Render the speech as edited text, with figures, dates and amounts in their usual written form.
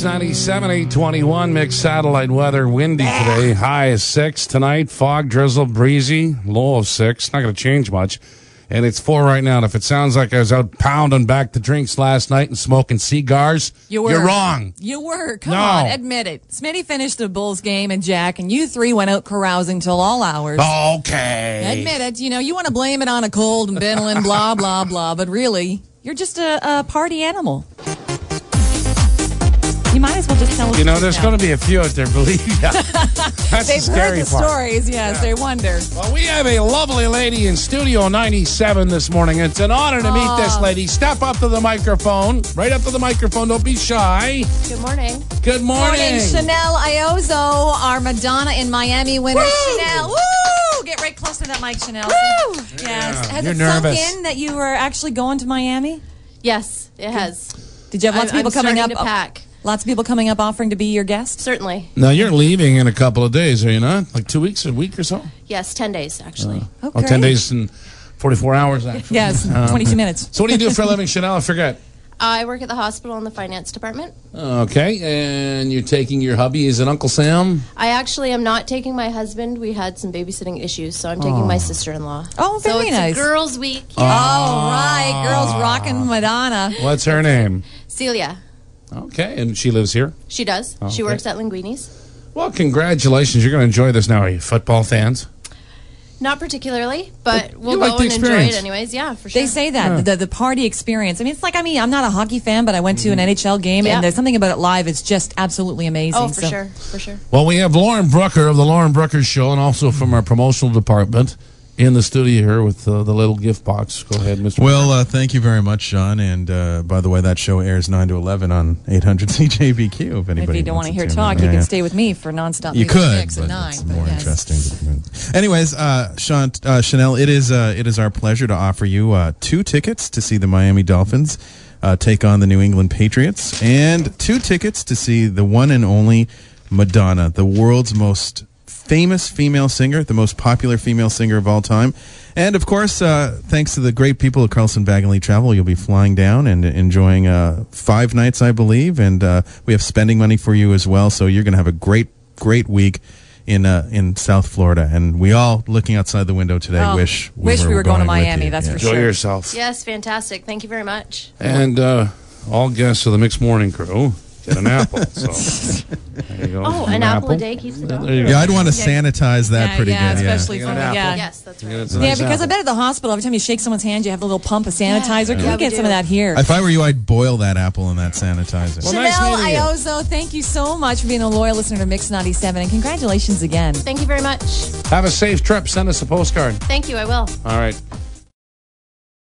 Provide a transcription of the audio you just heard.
97, 821, mixed satellite weather, windy today. High is 6 tonight. Fog, drizzle, breezy, low of 6. Not going to change much. And it's 4 right now. And if it sounds like I was out pounding back the drinks last night and smoking cigars, you're wrong. You were. Come on, admit it. Smitty finished the Bulls game and Jack, and you three went out carousing till all hours. Okay. Admit it. You know, you want to blame it on a cold and Benylin, blah, blah, blah. But really, you're just a party animal. You might as well just tell us. You know, there's going to be a few out there, believe you. That's They've the scary heard the part. stories, yes. Yeah. They wonder. Well, we have a lovely lady in Studio 97 this morning. It's an honor to meet this lady. Step up to the microphone. Right up to the microphone. Don't be shy. Good morning. Good morning. Chanel Iozzo, our Madonna in Miami winner. Woo! Chanel, woo! Get right close to that mic, Chanel. Woo! Yes. Yeah. Has You're it nervous. sunk in that you were actually going to Miami? Yes, it has. Did you have lots of people coming up? To pack. Lots of people coming up offering to be your guest? Certainly. Now, you're leaving in a couple of days, are you not? Like 2 weeks, a week or so? Yes, 10 days, actually. Okay. Oh, 10 days and 44 hours, actually. Yes, 22 minutes. So what do you do for a living, Chanel? I forget. I work at the hospital in the finance department. Okay, and you're taking your hubby. Is it Uncle Sam? I actually am not taking my husband. We had some babysitting issues, so I'm taking my sister-in-law. Oh, very so nice. It's girls' week. All right, girls rocking Madonna. What's her name? Celia. Okay, and she lives here? She does. Okay. She works at Linguini's. Well, congratulations. You're going to enjoy this now. Are you football fans? Not particularly, but we'll like go the and enjoy experience. it anyways. Yeah, for sure. They say that, the party experience. I mean, it's like, I'm not a hockey fan, but I went to an NHL game, and there's something about it live. It's just absolutely amazing. Oh, for sure, for sure. Well, we have Lauren Brooker of the Lauren Brooker Show, and also from our promotional department in the studio here with the little gift box. Go ahead, Mr. Well, thank you very much, Sean. And by the way, that show airs 9 to 11 on 800 CJBQ. If anybody If you don't want wants to hear tune talk, in. you can stay with me for nonstop. You music, could, 6 and but 9. it's more interesting. Anyways, Chanel, it is our pleasure to offer you 2 tickets to see the Miami Dolphins take on the New England Patriots, and 2 tickets to see the one and only Madonna, the world's most famous female singer, the most popular female singer of all time. And, of course, thanks to the great people at Carlson Bagley Travel, you'll be flying down and enjoying 5 nights, I believe. And we have spending money for you as well. So you're going to have a great week in South Florida. And we all, looking outside the window today, wish we were going to Miami. That's for sure. Enjoy yourself. Yes, fantastic. Thank you very much. And all guests of the Mixed Morning Crew get an apple. So there you go. Oh, an apple a day keeps it There going. you go. Yeah, I'd want to sanitize that pretty good. Especially Yeah. from Get an apple. Yes, that's right. It's a Yeah, nice because apple. I bet at the hospital, every time you shake someone's hand, you have a little pump of sanitizer. Can Yeah, we get we some do. of that here? If I were you, I'd boil that apple in that sanitizer. Well, Chanel nice meeting you. Iozzo, thank you so much for being a loyal listener to Mix 97, and congratulations again. Thank you very much. Have a safe trip. Send us a postcard. Thank you, I will. All right.